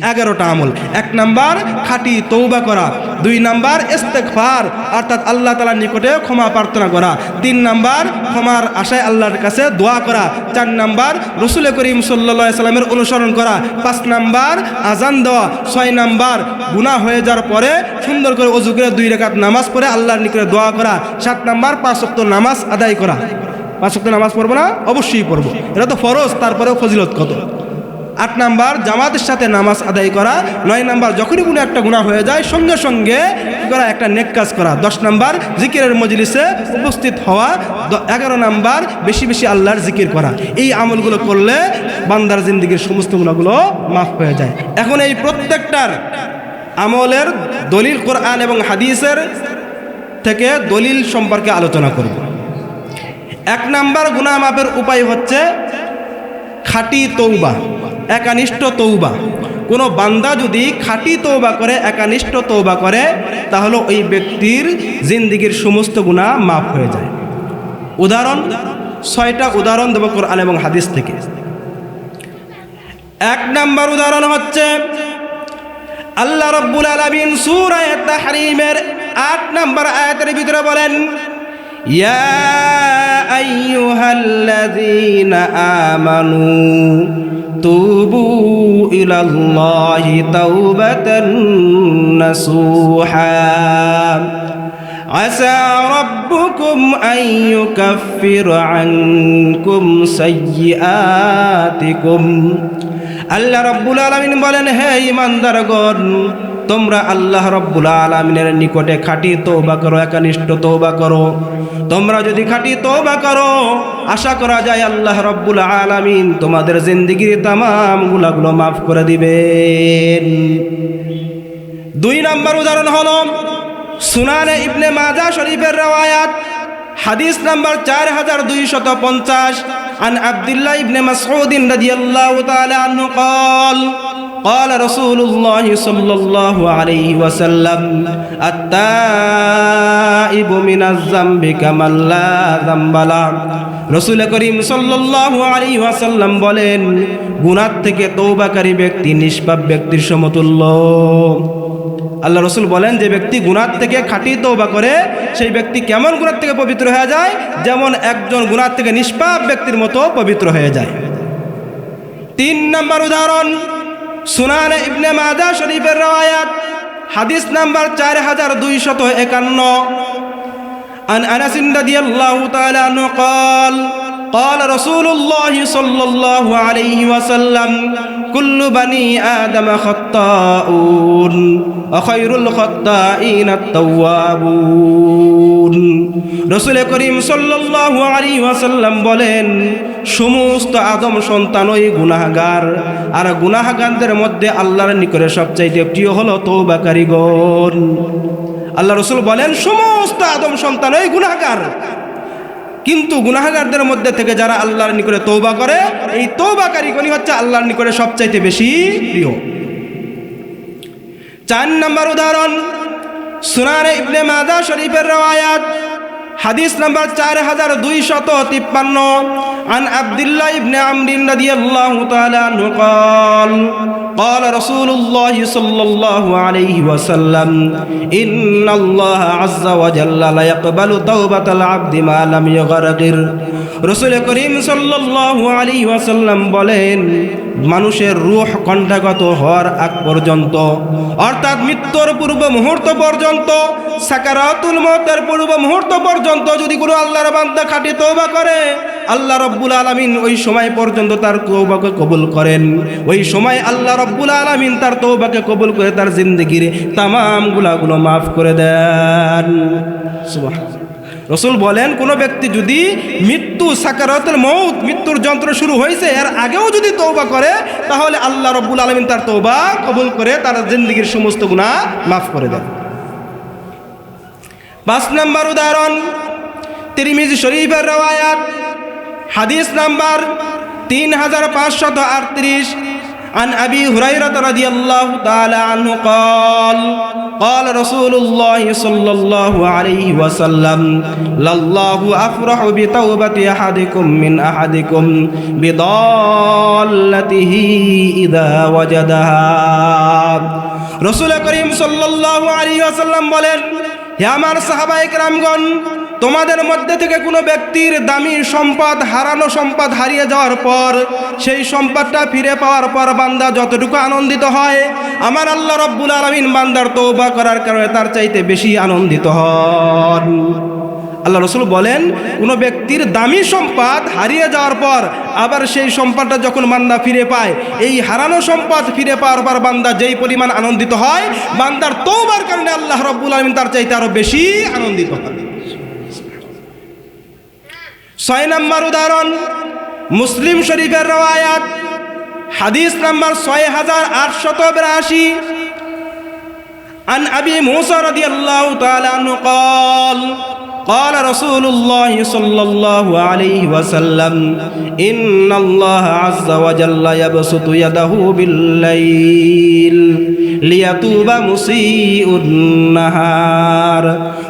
11টা আমল। 1 নাম্বার খাঁটি তওবা করা, 2 নাম্বার ইস্তেগফার অর্থাৎ আল্লাহ তাআলার নিকটে ক্ষমা প্রার্থনা করা, 3 নাম্বার ক্ষমার আশায় আল্লাহর কাছে দোয়া করা, 4 নাম্বার রাসূল করিম সাল্লাল্লাহু আলাইহি সাল্লামের অনুসরণ করা, 5 নাম্বার আযান দেওয়া, 6 নাম্বার গুনাহ হয়ে যাওয়ার পরে সুন্দর করে ওযু করে 2 রাকাত নামাজ পড়ে আল্লাহর নিকটে দোয়া করা, 7 নাম্বার 5 ওয়াক্ত নামাজ আদায় করা। 5 ওয়াক্ত নামাজ পড়বো না? অবশ্যই পড়বো, এটা তো ফরজ, তারপরেও ফজিলত কত। 8 নাম্বার জামাতের সাথে নামাজ আদায় করা, 9 নাম্বার যখনই কোনো একটা গুনাহ হয়ে যায় সঙ্গে সঙ্গে করা একটা নেক কাজ করা, 10 নাম্বার জিকিরের মজলিসে উপস্থিত হওয়া, 11 নাম্বার বেশি বেশি আল্লাহর জিকির করা। এই আমলগুলো করলে বান্দার জিন্দেগীর সমস্ত গুনাহগুলো মাফ হয়ে যায়। এখন এই প্রত্যেকটার আমলের দলিল কোরআন এবং হাদিসের থেকে দলিল সম্পর্কে আলোচনা করব। 1 নাম্বার গুনাহ মাফের উপায় হচ্ছে খাঁটি তওবা, একানিষ্ঠ তওবা। কোনো বান্দা যদি খাঁটি তওবা করে, একানিষ্ঠ তওবা করে, তাহলে ওই ব্যক্তির জিন্দেগীর সমস্ত গুনাহ মাফ হয়ে যায়। উদাহরণ 6টা উদাহরণ দেব কোরআন এবং হাদিস থেকে। 1 নাম্বার উদাহরণ হচ্ছে আল্লাহ রাব্বুল আলামিন সূরা তাহরীমের 8 নাম্বার আয়াতের ভিতরে বলেন, ইয়া আইয়ুহাল্লাযীনা আমানু তুবু ইলাল্লাহি তাওবাতান নাসুহা আসা রাব্বুকুম আন ইউকাফফিরা আনকুম সাইয়্যাতিকুম। আল্লাহ রাব্বুল আলামিন বলেন, হে ঈমানদারগণ, তোমরা আল্লাহ রাব্বুল আলামিনের নিকটে খাঁটি তওবা করো, একানিষ্ঠ তওবা করো। তোমরা যদি খাঁটি তওবা করো, আশা করা যায় আল্লাহ রাব্বুল আলামিন তোমাদের জিন্দেগীর তামাম গুনাহগুলো মাফ করে দিবেন। 2 নাম্বার উদাহরণ হলো সুনানে ইবনে মাজাহ শরীফের রওয়ায়াত হাদিস নাম্বার 4250 عن عبد الله بن مسعود رضي الله تعالى عنه قال قال رسول الله صلى الله عليه وسلم التائب من الذنب كمن لا ذنب له। রাসূল করিম সাল্লাল্লাহু আলাইহি ওয়াসাল্লাম বলেন, গুনাহ থেকে তওবাকারী ব্যক্তি নিষ্পাপ ব্যক্তির সমতুল্য। আল্লাহ রসুল বলেন, যে ব্যক্তি গুনাহ থেকে খাঁটি তওবা করে সেই ব্যক্তি কেমন গুনাহ থেকে পবিত্র হয়ে যায়? যেমন একজন গুনাহ থেকে নিষ্পাপ ব্যক্তির মতো পবিত্র হয়ে যায়। 3 নাম্বার উদাহরণ সুনানে ইবনে মাজাহ শরীফের রওয়ায়াত হাদিস নাম্বার 4251 عن أنس رضي الله تعالى عنه قال قال رسول الله صلى الله عليه وسلم كل بني آدم خطاؤون وخير الخطائين التوابون। রাসূল করিম সাল্লাল্লাহু আলাইহি ওয়াসাল্লাম বলেন, সমস্ত আদম সন্তানই গুনাহগার, আর গুনাহগারদের মধ্যে আল্লাহর নিকটে সবচাইতে প্রিয় হলো তওবাকারীগণ। আল্লাহ রাসূল বলেন, সমস্ত আদম সন্তানই গুনাহগার, কিন্তু গুনাহগারদের মধ্যে থেকে যারা আল্লাহর নিকটে তওবা করে, এই তওবাকারীগণই হচ্ছে আল্লাহর নিকটে সবচাইতে বেশি প্রিয়। 4 নাম্বার উদাহরণ সুনানে ইবনে মাজাহ শরীফের রওয়ায়াত হাদিস নাম্বার 4253 عن عبد الله بن عمرو رضي الله تعالى عنه قال قال رسول الله صلى الله عليه وسلم إن الله عز وجل لا يقبل توبة العبد ما لم يغرغر। রাসূল করিম সাল্লাল্লাহু আলাইহি ওয়াসাল্লাম বলেন, মানুষের রূহ কণ্ঠাগত হওয়ার আগ পর্যন্ত, অর্থাৎ মৃত্যুর পূর্ব মুহূর্ত পর্যন্ত, সাকারাতুল মওতের পূর্ব মুহূর্ত পর্যন্ত যদি কোনো আল্লাহর বান্দা খাঁটি তওবা করে, আল্লাহ রাব্বুল আলামিন ওই সময় পর্যন্ত তার তওবাকে কবুল করেন। ওই সময় আল্লাহ রাব্বুল আলামিন তার তওবাকে কবুল করে তার জিন্দেগীর তামাম গুনাহগুলো মাফ করে দেন। সুবহানাল্লাহ। রাসূল বলেন, কোনো ব্যক্তি যদি মৃত্যু সাকারাতুল মউত, মৃত্যুর যন্ত্র শুরু হয়েছে, এর আগেও যদি তওবা করে, তাহলে আল্লাহ রাব্বুল আলামিন তার তওবা কবুল করে তার জিন্দেগীর সমস্ত গুনাহ মাফ করে দেন। 5 নাম্বার উদাহরণ তিরমিজি শরীফের রওয়ায়াত হাদিস নাম্বার 3538 عن أبي هريرة رضي الله تعالى عنه قال قال رسول الله صلى الله عليه وسلم لله أفرح بتوبة أحدكم من أحدكم بضالته إذا وجدها رسول করিম সাল্লাল্লাহু আলাইহি ওয়াসাল্লাম বলেন, হে আমার সাহাবায়ে কেরামগণ, তোমাদের মধ্যে থেকে কোনো ব্যক্তির দামি সম্পদ, হারানো সম্পদ হারিয়ে যাওয়ার পর সেই সম্পদটা ফিরে পাওয়ার পর বান্দা যতটুকু আনন্দিত হয়, আমার আল্লাহ রব্বুল আলামিন বান্দার তওবা করার কারণে তার চাইতে বেশি আনন্দিত হন। আল্লাহ রসুল বলেন, কোনো ব্যক্তির দামি সম্পদ হারিয়ে যাওয়ার পর আবার সেই সম্পদটা যখন বান্দা ফিরে পায়, এই হারানো সম্পদ ফিরে পাওয়ার পর বান্দা যেই পরিমাণ আনন্দিত হয়, বান্দার তওবার কারণে আল্লাহ রব্বুল আলামিন তার চাইতে আরো বেশি আনন্দিত হয়। 6 নম্বর উদাহরণ, মুসলিম শরীফের রওয়ায়াত, হাদিস নাম্বার 6882 আন আবি মুসা রাদিয়াল্লাহু তাআলা আনহু قال قال رسول الله صلى الله عليه وسلم إن الله عز وجل يبسط يده بالليل ليتوب مسيء النهار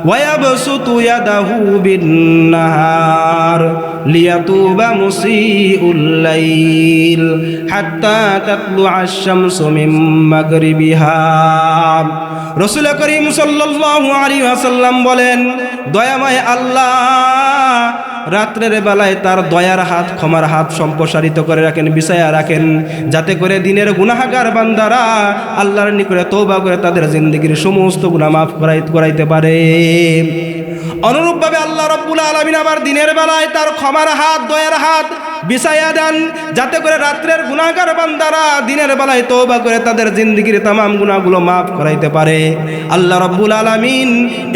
ويبسط يده بالنهار ليتوب مسيء الليل حتى تطلع الشمس من مغربها رسول كريم صلى الله عليه وسلم বলেন, দয়াময় আল্লাহ রাত্রের বেলায় তার দয়ার হাত, ক্ষমার হাত সম্প্রসারিত করে রাখেন, বিছায়া রাখেন, যাতে করে দিনের গুনাহগার বান্দারা আল্লাহর নিকটে তওবা করে তাদের জিন্দেগির সমস্ত গুনাহ মাফ করাইতে পারে। অনুরূপভাবে আল্লাহ রব্বুল আলামিন আবার দিনের বেলায় তার ক্ষমার হাত, দয়ার হাত বিছায়া দেন, যাতে করে রাত্রের গুনাহগার বান্দারা দিনের বেলায় তওবা করে তাদের জিন্দেগির तमाम গুনাহগুলো মাফ করাইতে পারে। আল্লাহ রব্বুল আলামিন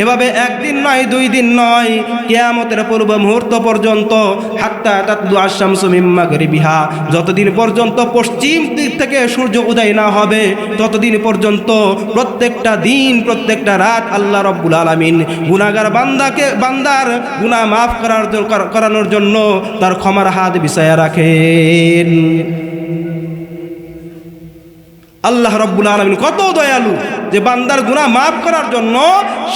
এভাবে একদিন নয়, 2 দিন নয়, কিয়ামতের পূর্ব মুহূর্ত পর্যন্ত, হাত্তা তাতলু আশ-শামসু মিন মাগরিবিহা, যতদিন পর্যন্ত পশ্চিম দিক থেকে সূর্য উদয় না হবে ততদিন পর্যন্ত প্রত্যেকটা দিন, প্রত্যেকটা রাত আল্লাহ রব্বুল আলামিন গুনাহগার বান্দার গুনাহ মাফ করানোর জন্য তার ক্ষমার হাত বিছায়া রাখেন। আল্লাহ রব্বুল আলামিন কত দয়ালু যে বান্দার গুনাহ মাফ করার জন্য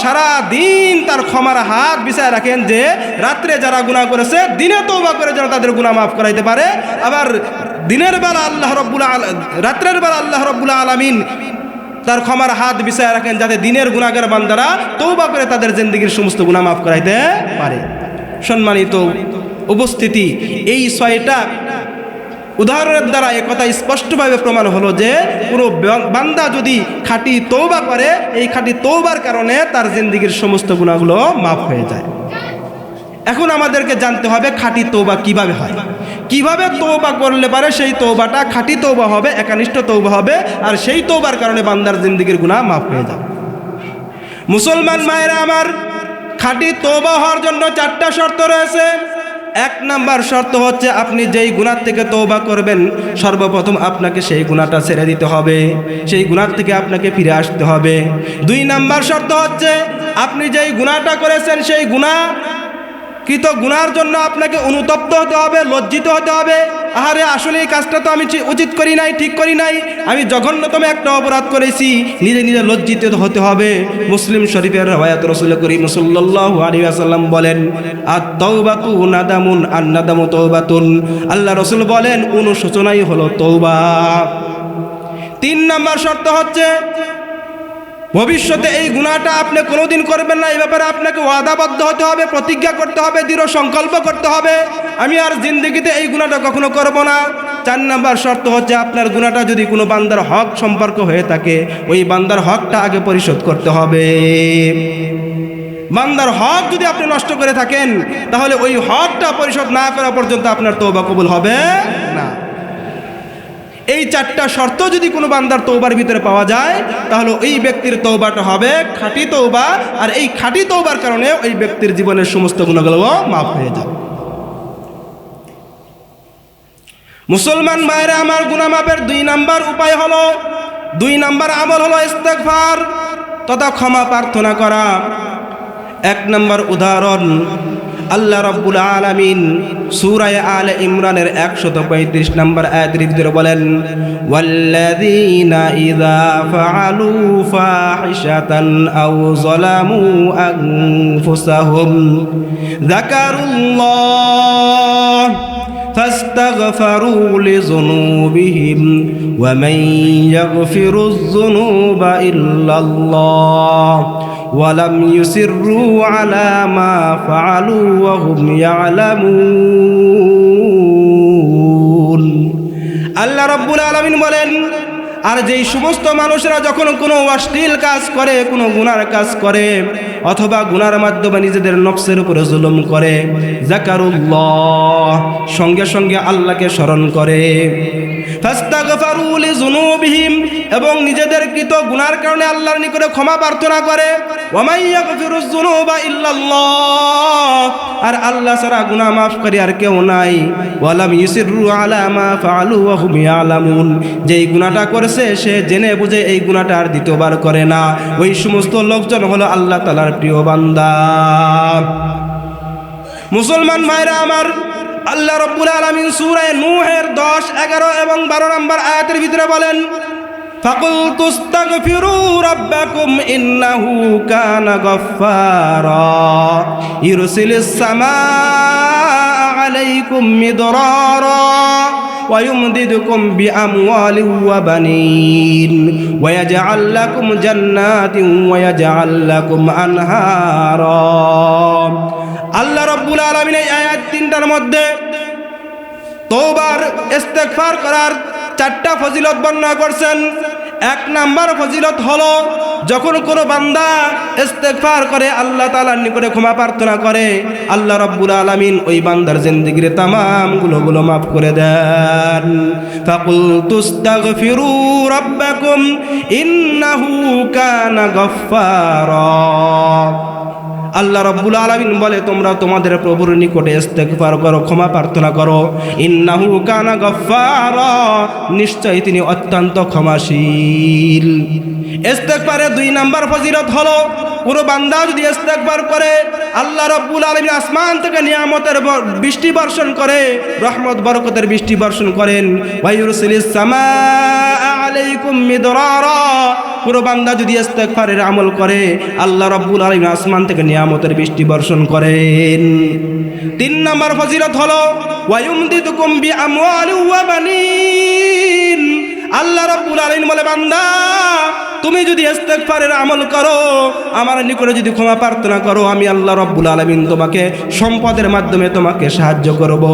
সারা দিন তার ক্ষমার হাত বিছায়া রাখেন, যে রাত্রে যারা গুনাহ করেছে দিনে তওবা করে যেন তাদের গুনাহ মাফ করাইতে পারে। আবার দিনের বেলা রাত্রের বেলা আল্লাহ রব্বুল আলামিন তার ক্ষমার হাত বিছায়া রাখেন, যাতে দিনের গুনাহগার বান্দারা তওবা করে তাদের জিন্দেগির সমস্ত গুনাহ মাফ করাইতে পারে। সম্মানিত উপস্থিতি, এই 6টা উদাহরণের দ্বারা একথা স্পষ্টভাবে প্রমাণ হলো যে কোনো বান্দা যদি খাঁটি তওবা করে, এই খাঁটি তওবার কারণে তার জিন্দেগির সমস্ত গুনাহগুলো মাফ হয়ে যায়। এখন আমাদেরকে জানতে হবে খাঁটি তওবা কিভাবে হয়, কিভাবে তওবা করলে পারে সেই তওবাটা খাঁটি তওবা হবে, একনিষ্ঠ তওবা হবে, আর সেই তওবার কারণে বান্দার জিন্দেগির গুনাহ মাফ হয়ে যায়। মুসলমান মায়েরা আমার, খাঁটি তওবা হওয়ার জন্য 4টা শর্ত রয়েছে। 1 নাম্বার শর্ত হচ্ছে, আপনি যেই গুনাহ থেকে তওবা করবেন সর্বপ্রথম আপনাকে সেই গুনাহটা ছেড়ে দিতে হবে, সেই গুনাহ থেকে আপনাকে ফিরে আসতে হবে। 2 নাম্বার শর্ত হচ্ছে, আপনি যেই গুনাহটা করেছেন সেই গুনাহর জন্য আপনাকে অনুতপ্ত হতে হবে, লজ্জিত হতে হবে। আরে আসলে এই কাজটা তো আমি উচিত করি নাই, ঠিক করি নাই, আমি জঘন্যতম একটা অপরাধ করেছি, নিজে নিজে লজ্জিত হতে হবে। মুসলিম শরীফের রওয়ায়াত, রাসূল করিম সাল্লাল্লাহু আলাইহি ওয়াসাল্লাম বলেন, আত-তাওবাতু নাদামুন আন-নাদামু তাওবাতুন। আল্লাহ রাসূল বলেন, অনুশোচনাই হলো তওবা। 3 নাম্বার শর্ত হচ্ছে, ভবিষ্যতে এই গুনাহটা আপনি কোনোদিন করবেন না, এই ব্যাপারে আপনাকে ওয়াদাবদ্ধ হতে হবে, প্রতিজ্ঞা করতে হবে, দৃঢ় সংকল্প করতে হবে, আমি আর জিন্দেগিতে এই গুনাহটা কখনো করব না। 4 নাম্বার শর্ত হচ্ছে, আপনার গুনাহটা যদি কোনো বান্দার হক সম্পর্ক হয়ে থাকে, ওই বান্দার হকটা আগে পরিশোধ করতে হবে। বান্দার হক যদি আপনি নষ্ট করে থাকেন, তাহলে ওই হকটা পরিশোধ না করা পর্যন্ত আপনার তওবা কবুল হবে না। এই 4টা শর্ত যদি কোনো বান্দার তওবার ভিতরে পাওয়া যায়, তাহলে ওই ব্যক্তির তওবাটা হবে খাঁটি তওবা, আর এই খাঁটি তওবার কারণে ওই ব্যক্তির জীবনের সমস্ত গুনাহগুলো মাফ হয়ে যাবে। মুসলমান ভাইরা আমার, গুনাহ মাফের 2 নাম্বার উপায় হলো, 2 নাম্বার আমল হলো ইস্তেগফার তথা ক্ষমা প্রার্থনা করা। 1 নাম্বার উদাহরণ, আল্লাহ রাব্বুল আলামিন সূরা আলে ইমরানের 135 নম্বর আয়াতের ভিতরে বলেন, ওয়াল্লাযীনা ইযা ফাআলু ফাহিশাতান আও যালামু আনফুসাহুম যাকারুল্লাহ فاستغفروا لذنوبهم ومن يغفر الذنوب إلا الله ولم يصروا على ما فعلوا وهم يعلمون আল্লাহ রাব্বুল আলামিন বলেন, আর যেই সমস্ত মানুষেরা যখন কোনো অশ্লীল কাজ করে, কোনো গুনার কাজ করে, অথবা গুনার মাধ্যমে নিজেদের নফসের উপরে জুলুম করে, যাকারুল্লাহ সঙ্গে সঙ্গে আল্লাহকে স্মরণ করে, ফাস্তাগফারু লিযুনুবিহিম এবং নিজেদের কৃত গুনার কারণে আল্লাহর নিকটে ক্ষমা প্রার্থনা করে, ওয়া মান ইয়াগফিরুয যুনুবা ইল্লাল্লাহ আর আল্লাহ ছাড়া গুনাহ মাফকারী আর কেউ নাই, ওয়া লাম ইউসিররু আলা মা ফাআলু ওয়া হুম ইয়ালামুন যেই গুনাহটা করেছে সে জেনে বুঝে এই গুনাহটা আর দ্বিতীয়বার করে না, ওই সমস্ত লোকজন হলো আল্লাহ তাআলার প্রিয় বান্দা। মুসলমান ভাইরা আমার, আল্লাহ রাব্বুল আলামিন সূরা নূহের 10, 11 এবং 12 নম্বর আয়াতের ভিতরে বলেন, ফাকুলতু আস্তাগফিরু রাব্বাকুম ইন্নাহু কানা গাফফারা ইরসিলিস সামাআ আলাইকুম মিদরারা ويمددكم بأموال وبنين ويجعل لكم جنات ويجعل لكم أنهارا আল্লাহ রাব্বুল আলামিন এই আয়াত তিনটার মধ্যে তওবার ইস্তেগফার করার 4টা ফজিলত বর্ণনা করছেন। 1 নাম্বার ফজিলত হলো যখন কোনো বান্দা ইস্তেগফার করে, আল্লাহ তাআলার নিকটে ক্ষমা প্রার্থনা করে, আল্লাহ রাব্বুল আলামিন ওই বান্দার জিন্দেগীর तमाम গুনাহগুলো মাফ করে দেন। ফাকুলতু আস্তাগফিরু রাব্বাকুম ইন্নাহু কানা গাফফারা আল্লাহ রাব্বুল আলামিন বলে, তোমরা তোমাদের প্রভুর নিকটে ইস্তেগফার করো, ক্ষমা প্রার্থনা করো, ইন্নাহু কানা গাফফারা নিশ্চয়ই তিনি অত্যন্ত ক্ষমাশীল। ইস্তেগফারের 2 নাম্বার ফজিলত হলো কোনো বান্দা যদি ইস্তেগফার করে, আল্লাহ রাব্বুল আলামিন আসমান থেকে নিয়ামতের বৃষ্টি বর্ষণ করে, রহমত বরকতের বৃষ্টি বর্ষণ করেন। ওয়া ইউরসিলিস সামাআ আলাইকুম মিদরারা কোনো বান্দা যদি ইস্তেগফারের আমল করে, আল্লাহ রাব্বুল আলামিন আসমান থেকে নিয়ামতের বৃষ্টি বর্ষণ করেন। 3 নম্বর ফজিলত হলো ওয়া ইউমদিদুকুম বিআমওয়ালি ওয়া বানিন আল্লাহ রাব্বুল আলামিন বলে, বান্দা তুমি যদি ইস্তেগফারের আমল করো, আমার নিকটে যদি ক্ষমা প্রার্থনা করো, আমি আল্লাহ রাব্বুল আলামিন তোমাকে সম্পদের মাধ্যমে তোমাকে সাহায্য করব।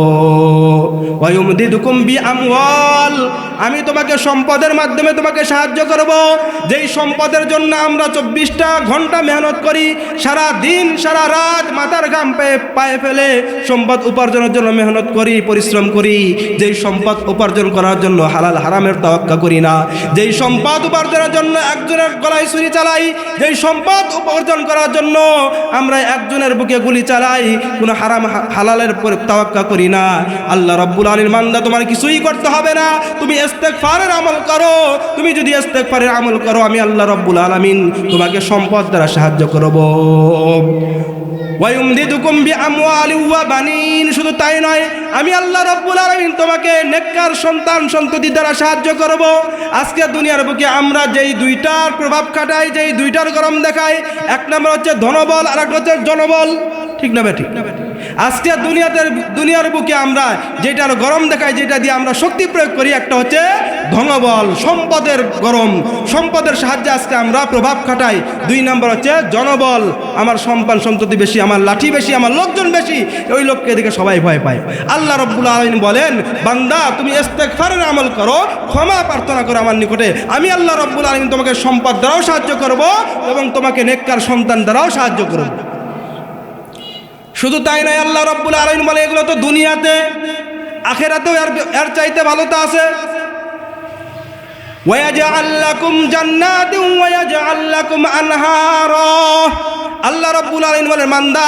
ওয়া ইউমদিদুকুম বিআমওয়াল আমি তোমাকে সম্পদের মাধ্যমে তোমাকে সাহায্য করব। যেই সম্পদের জন্য আমরা 24টা ঘন্টা মেহনত করি, সারা দিন সারা রাত মাথার ঘাম পায়ে ফেলে সম্পদ উপার্জনের জন্য মেহনত করি, পরিশ্রম করি, যেই সম্পদ উপার্জন করার জন্য হালাল হারামের তাওয়াক্কা করি না, যেই সম্পদ উপার্জনের জন্য একজনের গলায় ছুরি চালাই, যেই সম্পদ উপার্জন করার জন্য আমরা একজনের বুকে গুলি চালাই, কোনো হারাম হালালের তাওয়াক্কা করি না, আল্লাহ রাব্বুল আলামিন বান্দা তোমার কিছুই করতে হবে না, তুমি ইস্তেগফারের আমল করো। তুমি যদি ইস্তেগফারের আমল করো, আমি আল্লাহ রাব্বুল আলামিন তোমাকে সম্পদ দ্বারা সাহায্য করব। ওয়া ইউমদিদুকুম বিআমওয়ালি ওয়া বানিন শুধু তাই নয়, আমি আল্লাহ রাব্বুল আলামিন তোমাকে নেককার সন্তান সন্ততি দ্বারা সাহায্য করব। আজকে দুনিয়ার বুকে আমরা যেই 2টার প্রভাব খাটাই, যেই 2টার গরম দেখাই, 1 নম্বর হচ্ছে ধনবল আর একটা হচ্ছে জনবল, ঠিক না ঠিক? আজকে দুনিয়ার বুকে আমরা যেটার গরম দেখাই, যেটা দিয়ে আমরা শক্তি প্রয়োগ করি, একটা হচ্ছে ধনবল, সম্পদের গরম, সম্পদের সাহায্যে আজকে আমরা প্রভাব খাটাই। 2 নম্বর হচ্ছে জনবল, আমার সন্তান সন্ততি বেশি, আমার লাঠি বেশি, আমার লোকজন বেশি, ওই লোককে দেখে সবাই ভয় পায়। আল্লাহ রাব্বুল আলামিন বলেন, বান্দা তুমি ইস্তেগফারের আমল করো, ক্ষমা প্রার্থনা করো আমার নিকটে, আমি আল্লাহ রাব্বুল আলামিন তোমাকে সম্পদ দ্বারাও সাহায্য করব এবং তোমাকে নেককার সন্তান দ্বারাও সাহায্য করব। শুধু তাই নয়, আল্লাহ রাব্বুল আলামিন বলে, এগুলো তো দুনিয়াতে, আখিরাতেও এর চাইতে ভালোটা আছে। ওয়ায়াজআল লাকুম জান্নাতিন ওয়ায়াজআল লাকুম আনহারা আল্লাহ রাব্বুল আলামিন বলেন, বান্দা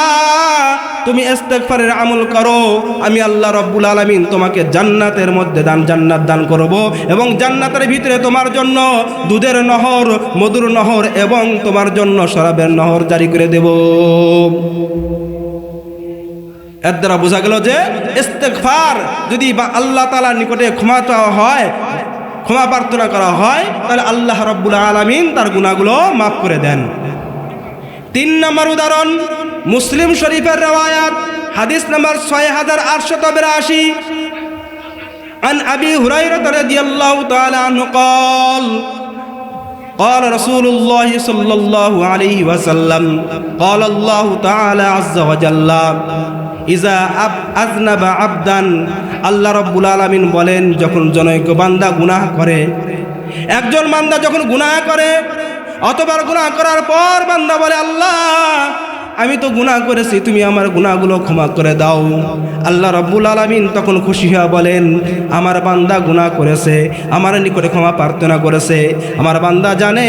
তুমি ইস্তেগফারের আমল করো, আমি আল্লাহ রাব্বুল আলামিন তোমাকে জান্নাতের মধ্যে জান্নাত দান করব এবং জান্নাতের ভিতরে তোমার জন্য দুধের নহর, মধুর নহর এবং তোমার জন্য শরাবের নহর জারি করে দেব। এর দ্বারা বোঝা গেল যে ইস্তেগফার যদি আল্লাহ তাআলার নিকটে ক্ষমা চাওয়া হয়, ক্ষমা প্রার্থনা করা হয়, তাহলে আল্লাহ রাব্বুল আলামিন তার গুনাহগুলো মাফ করে দেন। 3 নম্বর উদাহরণ মুসলিম শরীফের রওয়ায়াত হাদিস নাম্বার 6882 عن أبي هريرة رضي الله تعالى عنه قال قال رسول الله صلى الله عليه وسلم قال الله تعالى عز وجل إذا أذنب عبدا আল্লাহ রাব্বুল আলামিন বলেন, যখন জনৈক বান্দা গুনাহ করে, একজন বান্দা যখন গুনাহ করে, অতবার গুনাহ করার পর বান্দা বলে, আল্লাহ আমি তো গুনাহ করেছি, তুমি আমার গুনাহগুলো ক্ষমা করে দাও। আল্লাহ রাব্বুল আলামিন তখন খুশি হয়ে বলেন, আমার বান্দা গুনাহ করেছে, আমার নিকটে ক্ষমা প্রার্থনা করেছে, আমার বান্দা জানে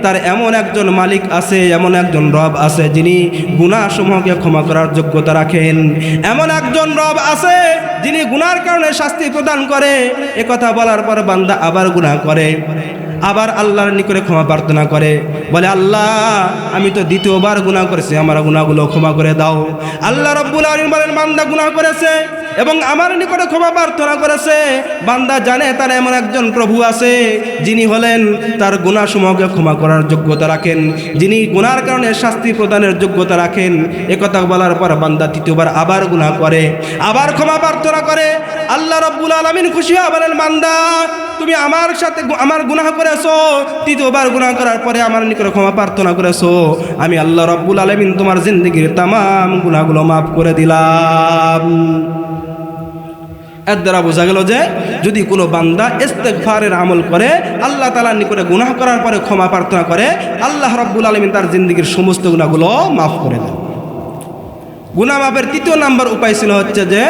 তার এমন একজন মালিক আছে, এমন একজন রব আছে যিনি গুনাহসমূহকে ক্ষমা করার যোগ্যতা রাখেন, এমন একজন রব আছে যিনি গুনাহর কারণে শাস্তি প্রদান করে। একথা বলার পর বান্দা আবার গুনাহ করে, আবার আল্লাহর নিকটে ক্ষমা প্রার্থনা করে, বলে আল্লাহ আমি তো দ্বিতীয়বার গুনাহ করেছি, আমার গুনাহগুলো ক্ষমা করে দাও। আল্লাহ রাব্বুল আলামিন বলেন, বান্দা গুনাহ করেছে এবং আমার নিকটে ক্ষমা প্রার্থনা করেছে, বান্দা জানে তার এমন একজন প্রভু আছে যিনি হলেন তার গুনাহসমূহকে ক্ষমা করার যোগ্যতা রাখেন, যিনি গুনাহর কারণে শাস্তি প্রদানের যোগ্যতা রাখেন। একথা বলার পর বান্দা তৃতীয়বার আবার গুনাহ করে, আবার ক্ষমা প্রার্থনা করে। আল্লাহ রাব্বুল আলামিন খুশি হয়ে বলেন, বান্দা তুমি আমার সাথে আমার গুনাহ করেছো, তৃতীয়বার গুনাহ করার পরে আমার নিকটে ক্ষমা প্রার্থনা করেছো, আমি আল্লাহ রাব্বুল আলামিন তোমার জিন্দেগীর তামাম গুনাহগুলো মাফ করে দিলাম। এর দ্বারা বোঝা গেল যে যদি কোনো বান্দা ইস্তেগফারের আমল করে, আল্লাহ তাআলার নিকটে গুনাহ করার পরে ক্ষমা প্রার্থনা করে, আল্লাহ রাব্বুল আলামিন তার জিন্দেগীর সমস্ত গুনাহগুলো মাফ করে দেন। গুনাহ মাফের 3য় নাম্বার উপায় ছিল হচ্ছে যে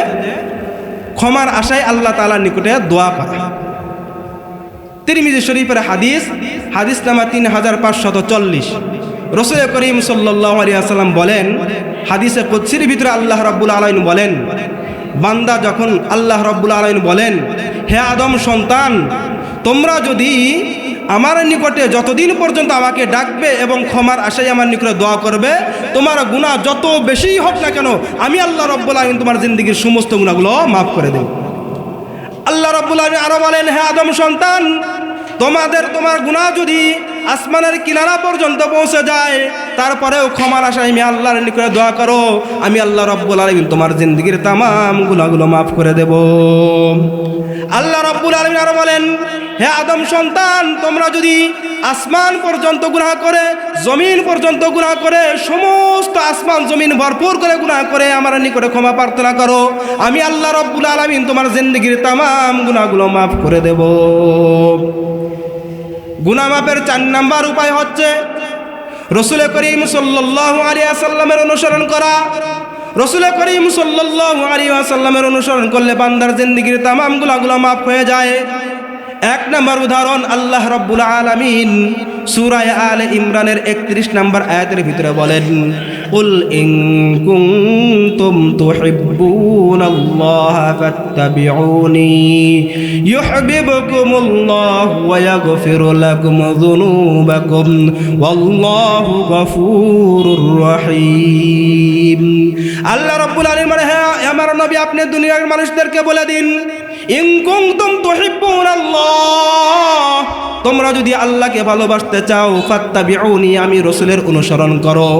ক্ষমার আশায় আল্লাহ তাআলার নিকটে দোয়া করা। তিরমিজি শরীফের হাদিস নাম্বার 3540 রাসূল করিম সাল্লাল্লাহু আলাইহি ওয়াসাল্লাম বলেন, হাদিসে কুদসির ভিতরে আল্লাহ রাব্বুল আলামিন বলেন, বান্দা যখন আল্লাহ রাব্বুল আলামিন বলেন, হে আদম সন্তান, তোমরা যদি আমার নিকটে যতদিন পর্যন্ত আমাকে ডাকবে এবং ক্ষমার আশায় আমার নিকটে দোয়া করবে, তোমার গুনাহ যত বেশি হোক না কেন, আমি আল্লাহ রাব্বুল আলামিন তোমার জিন্দেগীর সমস্ত গুনাহগুলো মাফ করে দেব। আল্লাহ রাব্বুল আলামিন আরো বলেন, হে আদম সন্তান, তোমার গুনাহ যদি আসমানের কিনারা পর্যন্ত পৌঁছে যায়, তারপরেও ক্ষমার আশায় আমি আল্লাহর নিকটে দোয়া করো, আমি আল্লাহ রাব্বুল আলামিন তোমার জিন্দেগীর তামাম গুনাহগুলো মাফ করে দেব। আল্লাহ রাব্বুল আলামিন আরো বলেন, হে আদম সন্তান, তোমরা যদি আসমান পর্যন্ত গুনাহ করে, জমিন পর্যন্ত গুনাহ করে, সমস্ত আসমান জমিন ভরপুর করে গুনাহ করে আমার নিকটে ক্ষমা প্রার্থনা করো, আমি আল্লাহ রাব্বুল আলামিন তোমার জিন্দেগীর তামাম গুনাহগুলো মাফ করে দেব। গুনাহ মাফের 4 নাম্বার উপায় হচ্ছে রাসূল করিম সাল্লাল্লাহু আলাইহি ওয়াসাল্লামের অনুসরণ করা। রাসূল করিম সাল্লাল্লাহু আলাইহি ওয়াসাল্লামের অনুসরণ করলে বান্দার জিন্দেগীর তামাম গুনাহগুলো মাফ হয়ে যায়। 1 নম্বর উদাহরণ আল্লাহ রাব্বুল আলামিন সূরা আলে ইমরানের 31 নম্বর আয়াতের ভিতরে বলেন, কুল ইন কুনতুম তুহিব্বুনাল্লাহা ফাত্তাবিউনি ইউহিব্বুকুমুল্লাহু ওয়া ইয়াগফির লাকুম যুনুবাকুম ওয়াল্লাহু গফুরুর রহিম। আল্লাহ রাব্বুল আলামিন বলেন, হে আমার নবী, আপনি দুনিয়ার মানুষদেরকে বলে দিন, ইন কুনতুম তুহিব্বুনাল্লাহ, তোমরা যদি আল্লাহকে ভালোবাসতে চাও, ফাত্তাবিউনি, আমি রাসূলের অনুসরণ করো।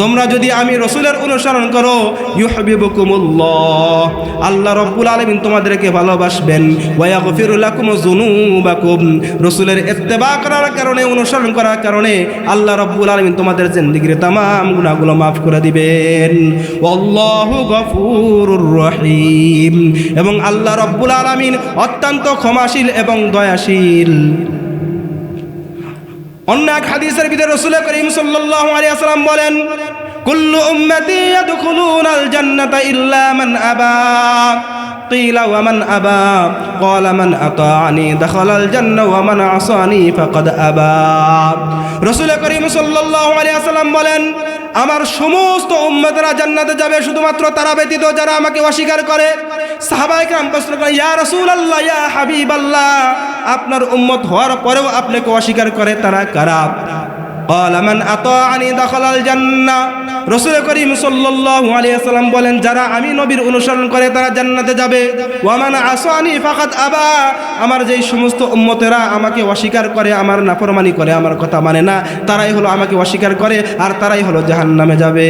তোমরা যদি আমি রাসূলের অনুসরণ করো, ইউহিব্বুকুমুল্লাহ, আল্লাহ রাব্বুল আলামিন তোমাদেরকে ভালোবাসবেন, ওয়া ইয়াগফির লাকুম যুনুবাকুম, রাসূলের ইত্তেবা করার কারণে, অনুসরণ করার কারণে আল্লাহ রাব্বুল আলামিন তোমাদের জিন্দেগীর তামাম গুনাহগুলো মাফ করে দিবেন। আল্লাহু গফুরুর রহিম, এবং আল্লাহ রাব্বুল আলামিন অত্যন্ত ক্ষমাশীল এবং দয়াশীল। অন্য এক হাদিসের ভিতরে রাসূল করিম সাল্লাল্লাহু আলাইহি ওয়াসাল্লাম বলেন, কুল্লু উম্মতি ইয়াদখুলুনাল জান্নাতা ইল্লা মান আবা। قيل ومن أبى قال من أطاعني دخل الجنة ومن عصاني فقد أبى। রাসূল করিম সাল্লাল্লাহু আলাইহি ওয়াসাল্লাম বলেন, আমার সমস্ত উম্মতরা জান্নাতে যাবে, শুধুমাত্র তারা ব্যতীত যারা আমাকে অস্বীকার করে। সাহাবায়ে কেরাম প্রশ্ন করেন, ইয়া রাসূলুল্লাহ, ইয়া হাবিবাল্লাহ, আপনার উম্মত হওয়ার পরেও আপনাকে অস্বীকার করে তারা কারা? قال من أطاعني دخل الجنة রাসূল করিম সাল্লাল্লাহু আলাইহি ওয়াসাল্লাম বলেন যারা আমি নবীর অনুসরণ করে তারা জান্নাতে যাবে ওয়া মান আসানি ফাকাদ আবা আমার যেই সমস্ত উম্মতেরা আমাকে অস্বীকার করে আমার নাফরমানি করে আমার কথা মানে না তারাই হলো আমাকে অস্বীকার করে আর তারাই হলো জাহান্নামে যাবে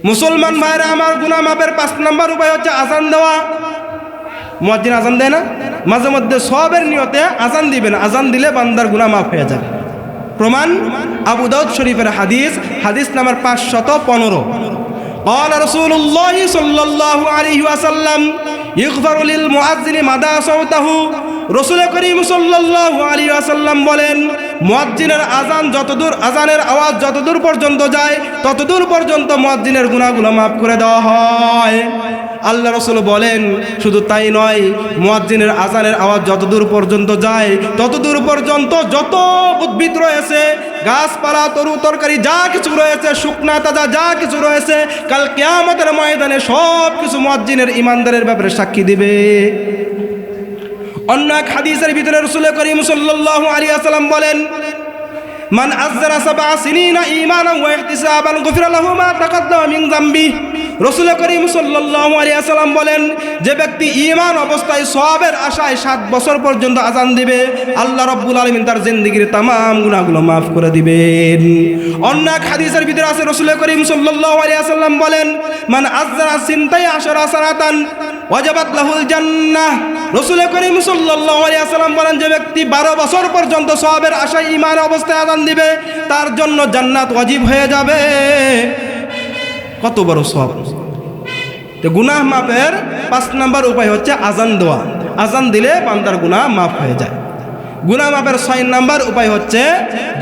মুসলমান ভাইরা আমার গুনাহ মাপের 5 নম্বর উপায় হচ্ছে আযান দেওয়া মুয়াজ্জিন আযান দেয় না মাঝে মধ্যে সওয়াবের নিয়তে আযান দিবেন আযান দিলে বান্দার গুনাহ মাফ হয়ে যাবে প্রমাণ আবু দাউদ শরীফের হাদিস নাম্বার 515 قال رسول الله صلى الله عليه وسلم يغفر للمؤذن مدى صوته রাসূল করিম সাল্লাল্লাহু আলাইহি ওয়াসাল্লাম বলেন মুয়াজ্জিনের আযানের আওয়াজ যতদূর পর্যন্ত যায় ততদূর পর্যন্ত মুয়াজ্জিনের গুনাহগুলো মাফ করে দেওয়া হয় আল্লাহ রাসূল বলেন শুধু তাই নয় মুয়াজ্জিনের আযানের আওয়াজ যতদূর পর্যন্ত যায় ততদূর পর্যন্ত যত উদ্ভিদ রয়েছে গাছপালা তরু তরকারি যা কিছু রয়েছে শুকনা তাজা যা কিছু রয়েছে কাল কিয়ামতের ময়দানে সব কিছু মুয়াজ্জিনের ঈমানদারের ব্যাপারে সাক্ষী দিবে অন্য এক হাদিসের ভিতরে রাসূল করিম সাল্লাল্লাহু আলাইহি ওয়াসাল্লাম বলেন মান আযযারা সাবআ সিনিনা ঈমানান ওয়া ইহতিসাবান গুফিরা লাহু মা তাকাদ্দামা মিন যামবি রাসূল করিম সাল্লাল্লাহু আলাইহি ওয়াসাল্লাম বলেন যে ব্যক্তি ঈমান অবস্থায় সওয়াবের আশায় 7 বছর পর্যন্ত আযান দিবে আল্লাহ রাব্বুল আলামিন তার জিন্দেগীর तमाम গুনাহগুলো maaf করে দিবেন অন্য এক হাদিসের ভিতরে আছে রাসূল করিম সাল্লাল্লাহু আলাইহি ওয়াসাল্লাম বলেন মান আযযারা সিনতাই আশারা সানাতান ওয়াজাবাত লাহুল জান্নাহ রাসূল করিম সাল্লাল্লাহু আলাইহি ওয়াসাল্লাম বলেন যে ব্যক্তি 12 বছর পর্যন্ত সওয়াবের আশায় ঈমান অবস্থায় আযান দিবে তার জন্য জান্নাত ওয়াজিব হয়ে যাবে কত বড় সওয়াব তো গুনাহ মাফের 5 নাম্বার উপায় হচ্ছে আযান দেওয়া আযান দিলে বান্দার গুনাহ মাফ হয়ে যায় গুনাহ মাফের 6 নাম্বার উপায় হচ্ছে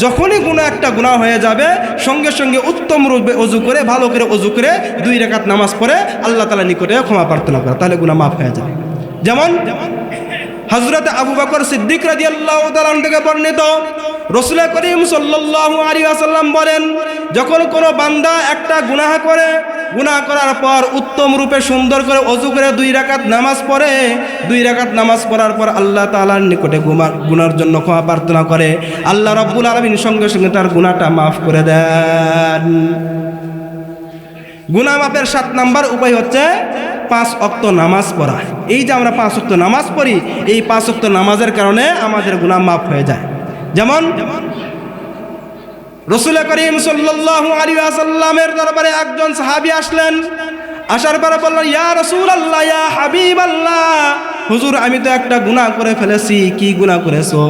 যখনই একটা গুনাহ হয়ে যাবে সঙ্গে সঙ্গে উত্তম রূপে ওযু করে ভালো করে ওযু করে 2 রাকাত নামাজ পড়ে আল্লাহ তাআলার নিকটে ক্ষমা প্রার্থনা করা তাহলে গুনাহ মাফ হয়ে যাবে যেমন হযরত আবু বকর সিদ্দিক রাদিয়াল্লাহু তাআলা থেকে বর্ণিত রাসূল করিম সাল্লাল্লাহু আলাইহি ওয়াসাল্লাম বলেন যখন কোনো বান্দা একটা গুনাহ করে গুনাহ করার পর উত্তম রূপে সুন্দর করে ওযু করে 2 রাকাত নামাজ পড়ে 2 রাকাত নামাজ পড়ার পর আল্লাহ তাআলার নিকটে গুনার জন্য ক্ষমা প্রার্থনা করে আল্লাহ রাব্বুল আলামিন সঙ্গে সঙ্গে তার গুনাহটা maaf করে দেন গুনাহ মাফের 7 নাম্বার উপায় হচ্ছে 5 ওয়াক্ত নামাজ পড়া এই যে আমরা 5 ওয়াক্ত নামাজ পড়ি এই 5 ওয়াক্ত নামাজের কারণে আমাদের গুনাহ maaf হয়ে যায় যেমন রাসূল করিম সাল্লাল্লাহু আলাইহি ওয়াসাল্লামের দরবারে একজন সাহাবী আসলেন আসার পরে বললেন ইয়া রাসূলুল্লাহ ইয়া হাবিবাল্লাহ হুজুর আমি তো একটা গুনাহ করে ফেলেছি কি গুনাহ করেছো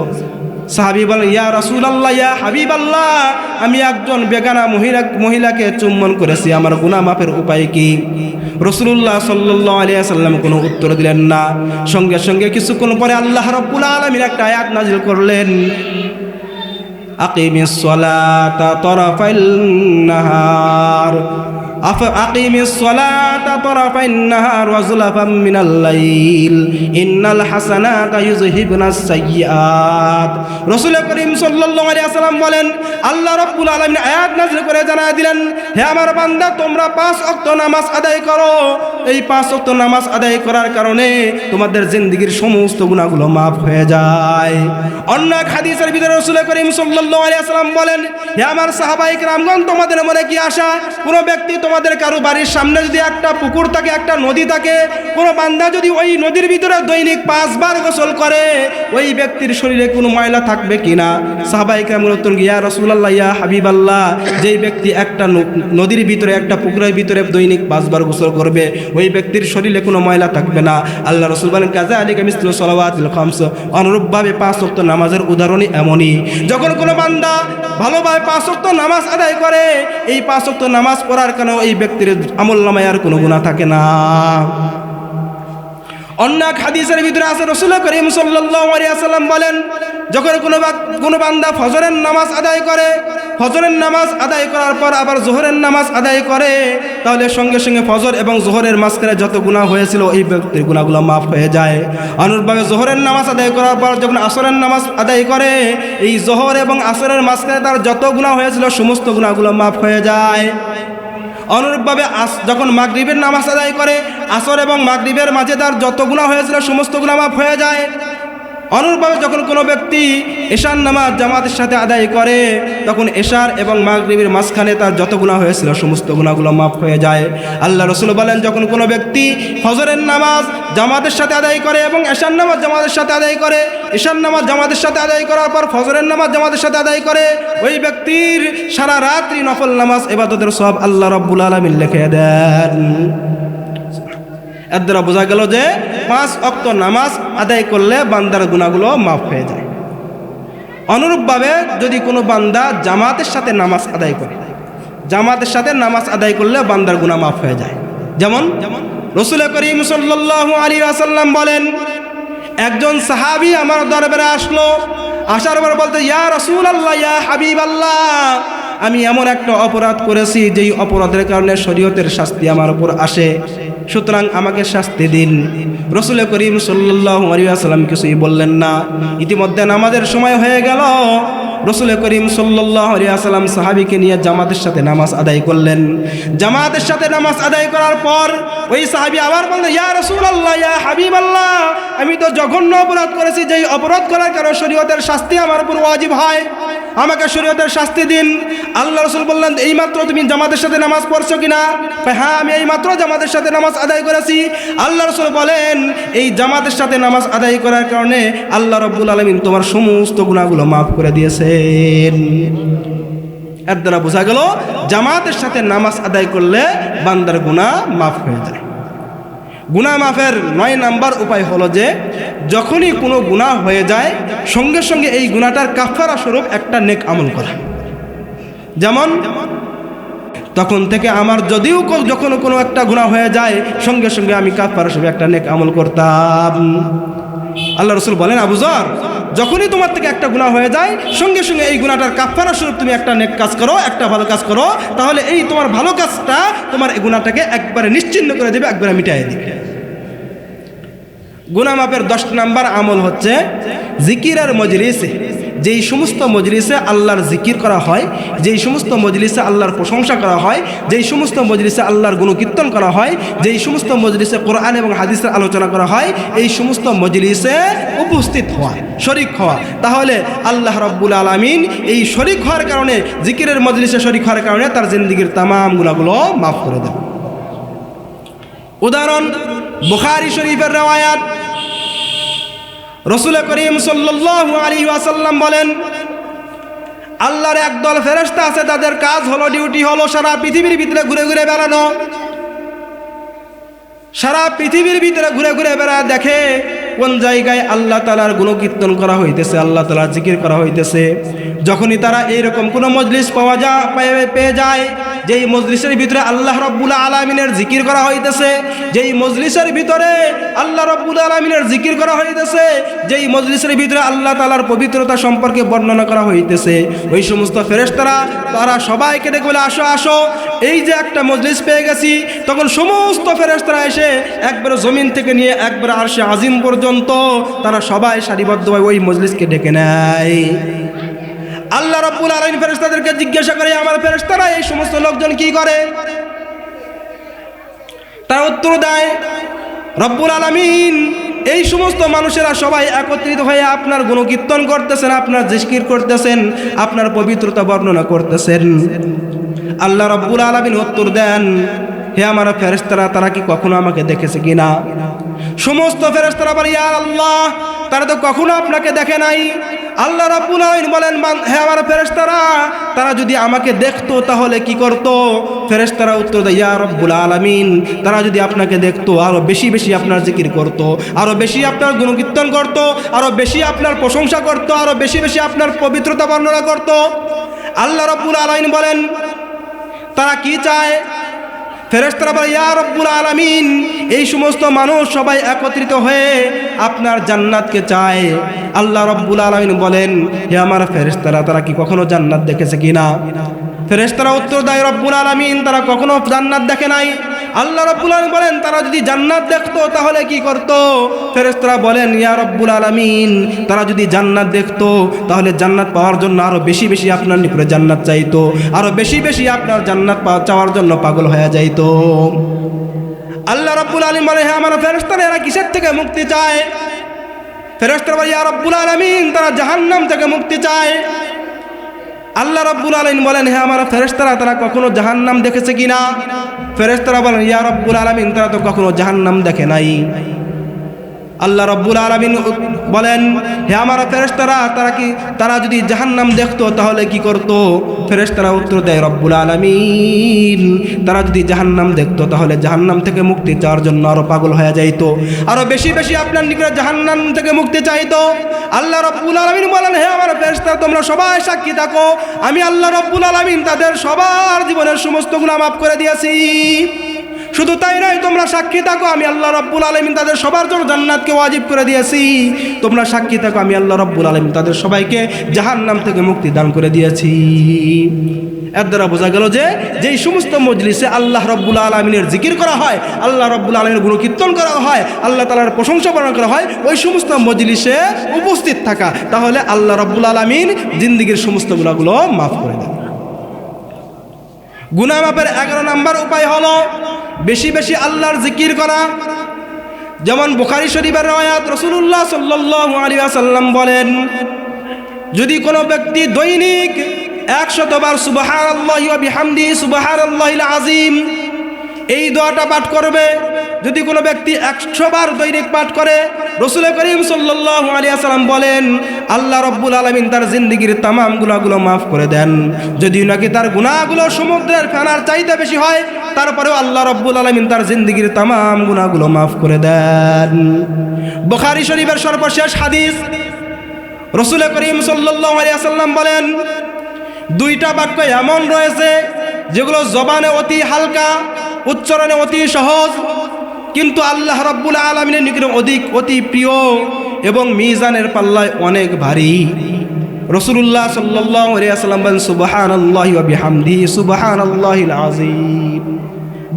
সাহাবী বলেন ইয়া রাসূলুল্লাহ ইয়া হাবিবাল্লাহ আমি একজন বেগানা মহিলাকে চুম্বন করেছি আমার গুনাহ মাফের উপায় কি রাসূলুল্লাহ সাল্লাল্লাহু আলাইহি ওয়াসাল্লাম কোনো উত্তর দিলেন না সঙ্গে সঙ্গে কিছুক্ষণ পরে আল্লাহ রাব্বুল আলামিন একটা আয়াত নাযিল করলেন আকিমিস সালাতা তরাফাইন নাহার আকিমিস সালাতা তরাফাইন নাহার ওয়া যুলাফাম মিনাল লাইল ইন্নাল হাসানাতা ইউযহিবুনাস সাইয়্যাত রাসূল করিম সাল্লাল্লাহু আলাইহি ওয়াসাল্লাম বলেন আল্লাহ রাব্বুল আলামিন আয়াত নাযিল করে জানায় দিলেন হে আমার বান্দা তোমরা 5 ওয়াক্ত নামাজ আদায় করো এই 5 ওয়াক্ত নামাজ আদায় করার কারণে তোমাদের জিন্দেগীর সমস্ত গুনাহগুলো maaf হয়ে যায় অন্য এক হাদিসের ভিতরে রাসূল করিম সাল্লাল্লাহু আলাইহি ওয়াসাল্লাম বলেন হে আমার সাহাবায়ে কেরামগণ তোমাদের মনে কি আশা কোন ব্যক্তি তোমাদের কারো বাড়ির সামনে যদি একটা পুকুর থাকে একটা নদী থাকে কোন বান্দা যদি ওই নদীর ভিতরে দৈনিক 5 বার গোসল করে ওই ব্যক্তির শরীরে কোনো ময়লা থাকবে কিনা সাহাবায়ে কেরাম বলতেন ইয়া রাসূলুল্লাহ ইয়া হাবিবাল্লাহ যেই ব্যক্তি একটা নদীর ভিতরে একটা পুকুরের ভিতরে দৈনিক 5 বার গোসল করবে ওই ব্যক্তির শরীরে কোনো ময়লা থাকবে না আল্লাহ রাসূল বলেন কাযালিকা মিসলু সালাওয়াতিল খামস অনুরূপভাবে 5 ওয়াক্ত নামাজের উদাহরণই এমনই যখন কোনো বান্দা ভালোভাবে 5 ওয়াক্ত নামাজ আদায় করে এই 5 ওয়াক্ত নামাজ পড়ার কারণে এই ব্যক্তির আমলনামায় আর কোনো গুনাহ থাকে না অন্য এক হাদিসের ভিতরে আছে রাসূল করিম সাল্লাল্লাহু আলাইহি ওয়াসাল্লাম বলেন যখন কোনো বান্দা ফজরের নামাজ আদায় করে ফজরের নামাজ আদায় করার পর আবার যোহরের নামাজ আদায় করে তাহলে সঙ্গে সঙ্গে ফজর এবং যোহরের মাঝখানে যত গুনাহ হয়েছিল এই ব্যক্তির গুনাহগুলো maaf হয়ে যায় অনুরূপভাবে যোহরের নামাজ আদায় করার পর যখন আসরের নামাজ আদায় করে এই যোহর এবং আসরের মাঝখানে তার যত গুনাহ হয়েছিল সমস্ত গুনাহগুলো maaf হয়ে যায় অনুরূপভাবে যখন মাগরিবের নামাজ আদায় করে আসর এবং মাগরিবের মাঝে তার যত গুনাহ হয়েছিল সমস্ত গুনাহ maaf হয়ে যায় অনুরূপভাবে যখন কোনো ব্যক্তি এশার নামাজ জামাতের সাথে আদায় করে তখন এশার এবং মাগরিবের মাঝখানে তার যত গুনাহ হয়েছিল সমস্ত গুনাহগুলো মাফ হয়ে যায়। আল্লাহ রাসূল বলেন, যখন কোনো ব্যক্তি ফজরের নামাজ জামাতের সাথে আদায় করে এবং এশার নামাজ জামাতের সাথে আদায় করে, এশার নামাজ জামাতের সাথে আদায় করার পর ফজরের নামাজ জামাতের সাথে আদায় করে, ওই ব্যক্তির সারা রাত্রি নফল নামাজ ইবাদতের সওয়াব আল্লাহ রাব্বুল আলামিন লিখে দেন। এর দ্বারা বোঝা গেল যে 5 ওয়াক্ত নামাজ আদায় করলে বান্দার গুনাহগুলো মাফ হয়ে যায়। অনুরূপভাবে যদি কোনো বান্দা জামাতের সাথে নামাজ আদায় করে, জামাতের সাথে নামাজ আদায় করলে বান্দার গুনাহ মাফ হয়ে যায়। যেমন রাসূল করিম সাল্লাল্লাহু আলাইহি ওয়াসাল্লাম বলেন, একজন সাহাবী আমার দরবারে আসলো, আসার পর বলতে, ইয়া রাসূলুল্লাহ, ইয়া হাবিবাল্লাহ, আমি এমন একটা অপরাধ করেছি যেই অপরাধের কারণে শরীয়তের শাস্তি আমার উপর আসে, সুতরাং আমাকে শাস্তি দিন। রাসূল করিম সাল্লাল্লাহু আলাইহি ওয়াসাল্লাম কিছুই বললেন না। ইতিমধ্যে নামাজের সময় হয়ে গেল। রাসূল করিম সাল্লাল্লাহু আলাইহি ওয়াসাল্লাম সাহাবীকে নিয়ে জামাতের সাথে নামাজ আদায় করলেন। জামাতের সাথে নামাজ আদায় করার পর ওই সাহাবী আবার বললেন, ইয়া রাসূলুল্লাহ, ইয়া হাবিবাল্লাহ, আমি তো জঘন্য অপরাধ করেছি যেই অপরাধ করার কারণে শরীয়তের শাস্তি আমার উপর ওয়াজিব হয়, আমাকে শরীয়তের শাস্তি দিন। আল্লাহ রাসূল বললেন, এইমাত্র তুমি জামাতের সাথে নামাজ পড়ছো কিনা? হ্যাঁ, আমি এইমাত্র জামাতের সাথে নামাজ আদায় করেছি। আল্লাহ রাসূল বলেন, এই জামাতের সাথে নামাজ আদায় করার কারণে আল্লাহ রাব্বুল আলামিন তোমার সমস্ত গুনাহগুলো মাফ করে দিয়েছেন। এর দ্বারা বোঝা গেল জামাতের সাথে নামাজ আদায় করলে বান্দার গুনাহ মাফ হয়ে যায়। গুনাহ মাফের 9 নাম্বার উপায় হলো যে যখনই কোনো গুনাহ হয়ে যায় সঙ্গে সঙ্গে এই গুনাহটার কাফারা স্বরূপ একটা নেক আমল করা। যেমন তখন থেকে আমার যদিও যখন কোনো একটা গুনাহ হয়ে যায় সঙ্গে সঙ্গে আমি কাফারা স্বরূপ একটা নেক আমল করতাম। আল্লাহ রাসূল বলেন, আবু যর, যখনই তোমার থেকে একটা গুনাহ হয়ে যায় সঙ্গে সঙ্গে এই গুনাহটার কাফারা স্বরূপ তুমি একটা নেক কাজ করো, একটা ভালো কাজ করো, তাহলে এই তোমার ভালো কাজটা তোমার এই গুনাহটাকে একবারে নিশ্চিহ্ন করে দেবে, একবারে মিটিয়ে দিবে। গুনাহ মাফের 10 নাম্বার আমল হচ্ছে জিকিরের মজলিসে, যেই সমস্ত মজলিসে আল্লাহর জিকির করা হয়, যেই সমস্ত মজলিসে আল্লাহর প্রশংসা করা হয়, যেই সমস্ত মজলিসে আল্লাহর গুণকীর্তন করা হয়, যেই সমস্ত মজলিসে কোরআন এবং হাদিসের আলোচনা করা হয়, এই সমস্ত মজলিসে উপস্থিত হওয়া, শরীক হওয়া। তাহলে আল্লাহ রাব্বুল আলামিন এই শরীক হওয়ার কারণে, জিকিরের মজলিসে শরীক হওয়ার কারণে তার জিন্দেগীর তামাম গুনাহগুলো মাফ করে দেন। উদাহরণ, বুখারী শরীফের রওয়ায়াত, রাসূল করিম সাল্লাল্লাহু আলাইহি ওয়াসাল্লাম বলেন, আল্লাহর একদল ফেরেশতা আছে, তাদের কাজ হলো, ডিউটি হলো সারা পৃথিবীর ভিতরে ঘুরে ঘুরে বেড়ানো। সারা পৃথিবীর ভিতরে ঘুরে ঘুরে বেড়ায় দেখে কোন জায়গায় আল্লাহ তাআলার গুণকীর্তন করা হইতেছে, আল্লাহ তাআলার জিকির করা হইতেছে। যখনই তারা এইরকম কোনো মজলিস পেয়ে যায় যেই মজলিসের ভিতরে আল্লাহ রাব্বুল আলামিনের জিকির করা হইতেছে, যেই মজলিসের ভিতরে আল্লাহ রাব্বুল আলামিনের জিকির করা হইতেছে, যেই মজলিসের ভিতরে আল্লাহ তাআলার পবিত্রতা সম্পর্কে বর্ণনা করা হইতেছে, ওই সমস্ত ফেরেশতারা তারা সবাইকে ডেকে বলে, আসো আসো, এই যে একটা মজলিস পেয়ে গেছি। তখন সমস্ত ফেরেশতারা এসে একবার জমিন থেকে নিয়ে একবার আরশে আজিম পর্যন্ত তারা সবাই সারিবদ্ধভাবে ওই মজলিসকে ডেকে নেয়। আল্লাহ রাব্বুল আলামিন ফেরেশতাদেরকে জিজ্ঞাসা করে, আমার ফেরেশতারা এই সমস্ত লোকজন কি করে? তারা উত্তর দেয়, রব্বুল আলামিন এই সমস্ত মানুষেরা সবাই একত্রিত হয়ে আপনার গুণকীর্তন করতেছেন, আপনার জিকির করতেছেন, আপনার পবিত্রতা বর্ণনা করতেছেন। আল্লাহ রাব্বুল আলামিন উত্তর দেন, হে আমার ফেরেশতারা, তারা কি কখনো আমাকে দেখেছে কিনা? সমস্ত ফেরেশতারা বলে, ইয়া আল্লাহ, তারা তো কখনো আপনাকে দেখে নাই। আল্লাহ রাব্বুল আলামিন বলেন, হে আমার ফেরেশতারা, তারা যদি আমাকে দেখতো তাহলে কি করত? ফেরেশতারা উত্তর দেয়, ইয়া রাব্বুল আলামিন, তারা যদি আপনাকে দেখতো আরো বেশি বেশি আপনার জিকির করত, আরো বেশি আপনার গুণকীর্তন করত, আরো বেশি আপনার প্রশংসা করত, আরো বেশি বেশি আপনার পবিত্রতা বর্ণনা করত। আল্লাহ রাব্বুল আলামিন বলেন, তারা কি চায়? ফেরেশতারা বলে, ইয়া রাব্বুল আলামিন, এই সমস্ত মানুষ সবাই একত্রিত হয়ে আপনার জান্নাতকে চায়। আল্লাহ রাব্বুল আলামিন বলেন, হে আমার ফেরেশতারা, তারা কি কখনো জান্নাত দেখেছে কিনা? ফেরেশতারা উত্তর দেয়, রব্বুল আলামিন, তারা কখনো জান্নাত দেখে নাই। আল্লাহ রাব্বুল আলামিন বলেন, তারা যদি জান্নাত দেখতো তাহলে কি করত? ফেরেশতারা বলেন, ইয়া রাব্বুল আলামিন, তারা যদি জান্নাত দেখতো তাহলে জান্নাত পাওয়ার জন্য আরো বেশি বেশি আপনার নিকটে জান্নাত চাইতো, আরো বেশি বেশি আপনার জান্নাত চাওয়ার জন্য পাগল হয়ে যাইতো। আল্লাহ রাব্বুল আলামিন বলে, হে আমার ফেরেশতারা, এরা কিসের থেকে মুক্তি চায়? ফেরেশতারা বলে ইয়া রব্বুল আলামিন, তারা জাহান্নাম থেকে মুক্তি চায়। আল্লাহ রাব্বুল আলামিন বলেন, হে আমার ফেরেশতারা, তারা কখনো জাহান্নাম দেখেছে কিনা? ফেরেশতারা বলেন, ইয়া রব্বুল আলামিন, তারা তো কখনো জাহান্নাম দেখে নাই। আল্লাহ রাব্বুল আলামিন বলেন, হে আমার ফেরেশতারা, তারা যদি জাহান্নাম দেখতো তাহলে কি করতো? ফেরেশতারা উত্তর দেয়, রব্বুল আলামিন, তারা যদি জাহান্নাম দেখতো তাহলে জাহান্নাম থেকে মুক্তি চাওয়ার জন্য আরো পাগল হয়ে যাইতো, আরো বেশি বেশি আপনার নিকটে জাহান্নাম থেকে মুক্তি চাইতো। আল্লাহ রাব্বুল আলামিন বলেন, হে আমার ফেরেশতারা, তোমরা সবাই সাক্ষী থাকো, আমি আল্লাহ রাব্বুল আলামিন তাদের সবার জীবনের সমস্ত গুনাহ মাফ করে দিয়েছি। শুধু তাই নয়, তোমরা সাক্ষী থাকো, আমি আল্লাহ রাব্বুল আলামিন তাদের সবার জন্য জান্নাতকে ওয়াজিব করে দিয়েছি। তোমরা সাক্ষী থাকো, আমি আল্লাহ রাব্বুল আলামিন তাদের সবাইকে জাহান্নাম থেকে মুক্তি দান করে দিয়েছি। এর দ্বারা বোঝা গেল যে যেই সমস্ত মজলিসে আল্লাহ রাব্বুল আলামিনের জিকির করা হয়, আল্লাহ রাব্বুল আলামিনের গুণকীর্তন করা হয়, আল্লাহ তাআলার প্রশংসা বর্ণনা করা হয়, ওই সমস্ত মজলিসে উপস্থিত থাকা, তাহলে আল্লাহ রাব্বুল আলামিন জিন্দেগীর সমস্ত গুনাহগুলো মাফ করে দেন। গুনাহ মাফের 11 নম্বর উপায় হলো বেশি বেশি আল্লাহর জিকির করা। যেমন বুখারী শরীফের রওয়ায়াত, রাসূলুল্লাহ সাল্লাল্লাহু আলাইহি ওয়াসাল্লাম বলেন, যদি কোনো ব্যক্তি দৈনিক 100 বার সুবহানাল্লাহি ওয়া বিহামদিহি সুবহানাল্লাহিল আযীম এই দোয়াটা পাঠ করবে, যদি কোনো ব্যক্তি 100 বার দৈনিক পাঠ করে, রাসূল করিম সাল্লাল্লাহু আলাইহি ওয়াসাল্লাম বলেন, আল্লাহ রাব্বুল আলামিন তার জিন্দেগীর तमाम গুনাহগুলো মাফ করে দেন। যদিও নাকি তার গুনাহগুলো সমুদ্রের ফেনার চাইতে বেশি হয়, তারপরেও আল্লাহ রাব্বুল আলামিন তার জিন্দেগীর तमाम গুনাহগুলো মাফ করে দেন। বুখারী শরীফের সর্বশেষ হাদিস, রাসূল করিম সাল্লাল্লাহু আলাইহি ওয়াসাল্লাম বলেন, দুইটা বাক্য এমন রয়েছে যেগুলো জবানে অতি হালকা, উচ্চারণে অতি সহজ, কিন্তু আল্লাহ রাব্বুল আলামিনের নিকটে অতি প্রিয় এবং মিজানের পাল্লায় অনেক ভারী। রাসূলুল্লাহ সাল্লাল্লাহু আলাইহি ওয়াসাল্লাম বলেন, সুবহানাল্লাহি ওয়া বিহামদিহি সুবহানাল্লাহিল আযীম।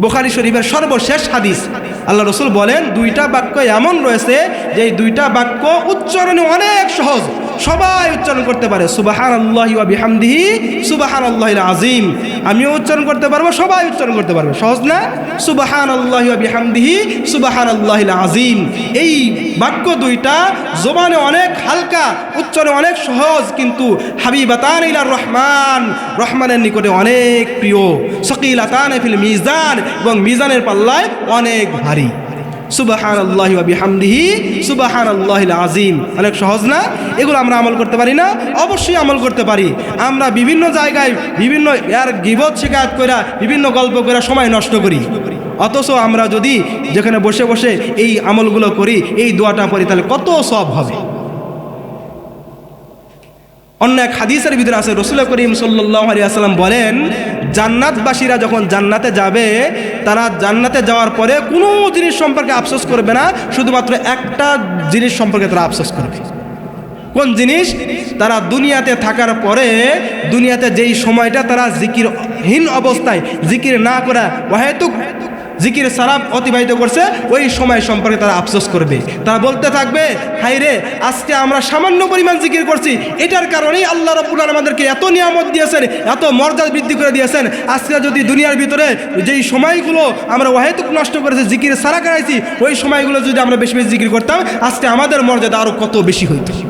বুখারী শরীফের সর্বশেষ হাদিস, আল্লাহ রাসূল বলেন, দুইটা বাক্য এমন রয়েছে যে এই দুইটা বাক্য উচ্চারণে অনেক সহজ, সবাই উচ্চারণ করতে পারে। সুবহানাল্লাহি ওয়া বিহামদিহি সুবহানাল্লাহিল আযীম, আমিও উচ্চারণ করতে পারবো, সবাই উচ্চারণ করতে পারবে। সহজ না? সুবহানাল্লাহি ওয়া বিহামদিহি সুবহানাল্লাহিল আযীম। এই বাক্য দুইটা জবানে অনেক হালকা, উচ্চারণে অনেক সহজ, কিন্তু হাবিবাতান ইলার রহমান, রহমানের নিকটে অনেক প্রিয়। সাকিলাতান ফিল মিজান, এবং মিজানের পাল্লায় অনেক ভারী। সুবহানাল্লাহি ওয়া বিহামদিহি সুবহানাল্লাহিল আযীম, অনেক সহজ না? এগুলো আমরা আমল করতে পারি না? অবশ্যই আমল করতে পারি। আমরা বিভিন্ন জায়গায় বিভিন্ন গীবত শিকায়ত কইরা, বিভিন্ন গল্প কইরা সময় নষ্ট করি, অথচ আমরা যদি যেখানে বসে বসে এই আমলগুলো করি, এই দোয়াটা পড়ি, তাহলে কত সওয়াব হবে। অন্য এক হাদিসের ভিতরে আছে, রাসূল করিম সাল্লাল্লাহু আলাইহি ওয়াসাল্লাম বলেন, জান্নাতবাসীরা যখন জান্নাতে যাবে, তারা জান্নাতে যাওয়ার পরে কোনো জিনিস সম্পর্কে আফসোস করবে না, শুধুমাত্র একটা জিনিস সম্পর্কে তারা আফসোস করবে। কোন জিনিস? তারা দুনিয়াতে থাকার পরে, দুনিয়াতে যেই সময়টা তারা জিকিরহীন অবস্থায়, জিকির না করা, অহেতুক জিকির সারাপ অতিবাহিত করছে, ওই সময় সম্পর্কে তারা আফসোস করবে। তারা বলতে থাকবে, হায় রে, আজকে আমরা সামান্য পরিমাণ জিকির করছি, এটার কারণেই আল্লাহ রাব্বুল আলামিন আমাদেরকে এত নিয়ামত দিয়েছেন, এত মর্যাদা বৃদ্ধি করে দিয়েছেন। আজকে যদি দুনিয়ার ভিতরে যেই সময়গুলো আমরা অহেতুক নষ্ট করেছি, জিকির সারা করাইছি, ওই সময়গুলো যদি আমরা বেশি বেশি জিকির করতাম, আজকে আমাদের মর্যাদা আরও কত বেশি হইত।